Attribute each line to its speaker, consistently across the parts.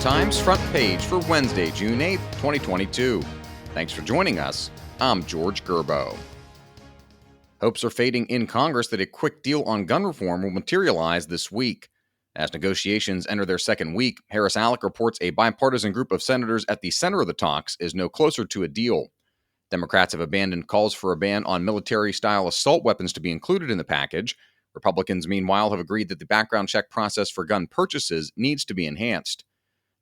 Speaker 1: Times front page for Wednesday, June 8th, 2022. Thanks for joining us. I'm George Gerbo. Hopes are fading in Congress that a quick deal on gun reform will materialize this week. As negotiations enter their second week, Harris Alec reports a bipartisan group of senators at the center of the talks is no closer to a deal. Democrats have abandoned calls for a ban on military-style assault weapons to be included in the package. Republicans, meanwhile, have agreed that the background check process for gun purchases needs to be enhanced.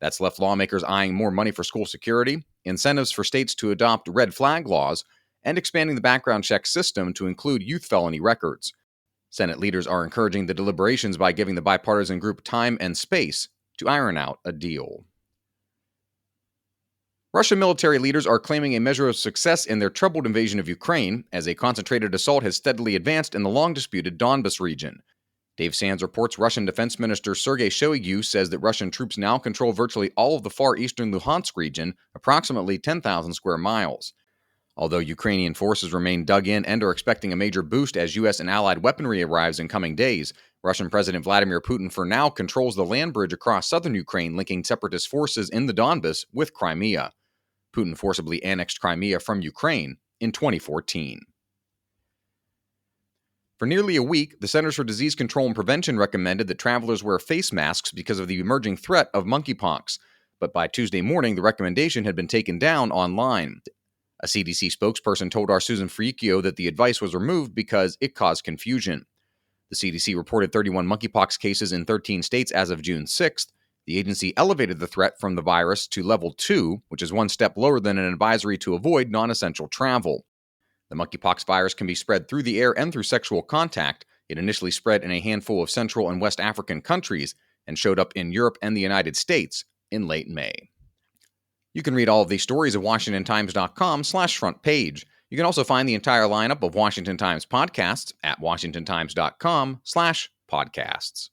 Speaker 1: That's left lawmakers eyeing more money for school security, incentives for states to adopt red flag laws, and expanding the background check system to include youth felony records. Senate leaders are encouraging the deliberations by giving the bipartisan group time and space to iron out a deal. Russian military leaders are claiming a measure of success in their troubled invasion of Ukraine as a concentrated assault has steadily advanced in the long-disputed Donbas region. Dave Sands reports Russian Defense Minister Sergei Shoigu says that Russian troops now control virtually all of the far eastern Luhansk region, approximately 10,000 square miles. Although Ukrainian forces remain dug in and are expecting a major boost as U.S. and allied weaponry arrives in coming days, Russian President Vladimir Putin for now controls the land bridge across southern Ukraine linking separatist forces in the Donbas with Crimea. Putin forcibly annexed Crimea from Ukraine in 2014. For nearly a week, the Centers for Disease Control and Prevention recommended that travelers wear face masks because of the emerging threat of monkeypox. But by Tuesday morning, the recommendation had been taken down online. A CDC spokesperson told our Susan Fricchio that the advice was removed because it caused confusion. The CDC reported 31 monkeypox cases in 13 states as of June 6th. The agency elevated the threat from the virus to level 2, which is one step lower than an advisory to avoid non-essential travel. The monkeypox virus can be spread through the air and through sexual contact. It initially spread in a handful of Central and West African countries and showed up in Europe and the United States in late May. You can read all of these stories at WashingtonTimes.com/front page. You can also find the entire lineup of Washington Times podcasts at WashingtonTimes.com/podcasts.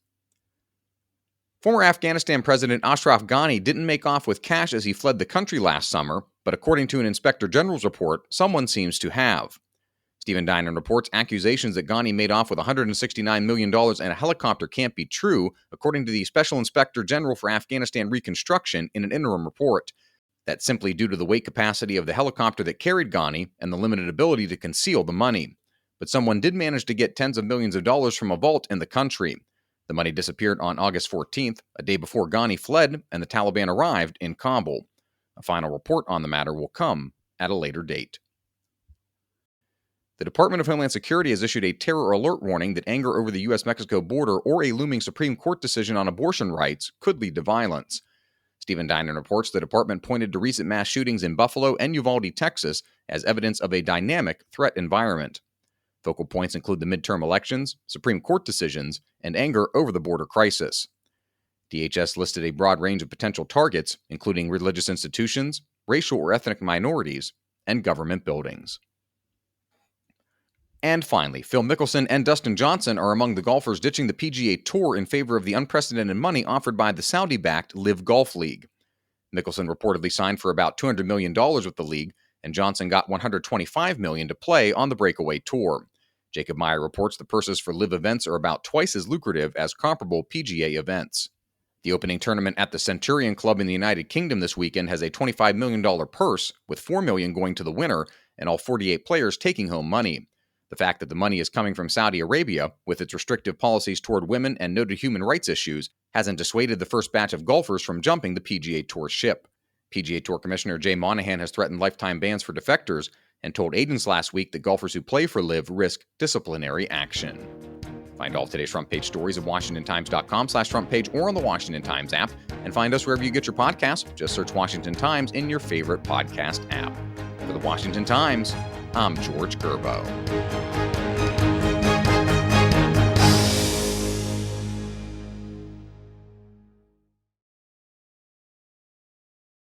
Speaker 1: Former Afghanistan President Ashraf Ghani didn't make off with cash as he fled the country last summer, but according to an Inspector General's report, someone seems to have. Stephen Dinan reports accusations that Ghani made off with $169 million in a helicopter can't be true, according to the Special Inspector General for Afghanistan Reconstruction in an interim report. That's simply due to the weight capacity of the helicopter that carried Ghani and the limited ability to conceal the money. But someone did manage to get tens of millions of dollars from a vault in the country. The money disappeared on August 14th, a day before Ghani fled and the Taliban arrived in Kabul. A final report on the matter will come at a later date. The Department of Homeland Security has issued a terror alert warning that anger over the U.S.-Mexico border or a looming Supreme Court decision on abortion rights could lead to violence. Stephen Dinan reports the department pointed to recent mass shootings in Buffalo and Uvalde, Texas, as evidence of a dynamic threat environment. Focal points include the midterm elections, Supreme Court decisions, and anger over the border crisis. DHS listed a broad range of potential targets, including religious institutions, racial or ethnic minorities, and government buildings. And finally, Phil Mickelson and Dustin Johnson are among the golfers ditching the PGA Tour in favor of the unprecedented money offered by the Saudi-backed LIV Golf League. Mickelson reportedly signed for about $200 million with the league, and Johnson got $125 million to play on the breakaway tour. Jacob Meyer reports the purses for LIV events are about twice as lucrative as comparable PGA events. The opening tournament at the Centurion Club in the United Kingdom this weekend has a $25 million purse, with $4 million going to the winner and all 48 players taking home money. The fact that the money is coming from Saudi Arabia, with its restrictive policies toward women and noted human rights issues, hasn't dissuaded the first batch of golfers from jumping the PGA Tour ship. PGA Tour Commissioner Jay Monahan has threatened lifetime bans for defectors and told agents last week that golfers who play for LIV risk disciplinary action. Find all today's front page stories at WashingtonTimes.com/front page or on the Washington Times app, and find us wherever you get your podcasts. Just search Washington Times in your favorite podcast app. For the Washington Times, I'm George Gerbo.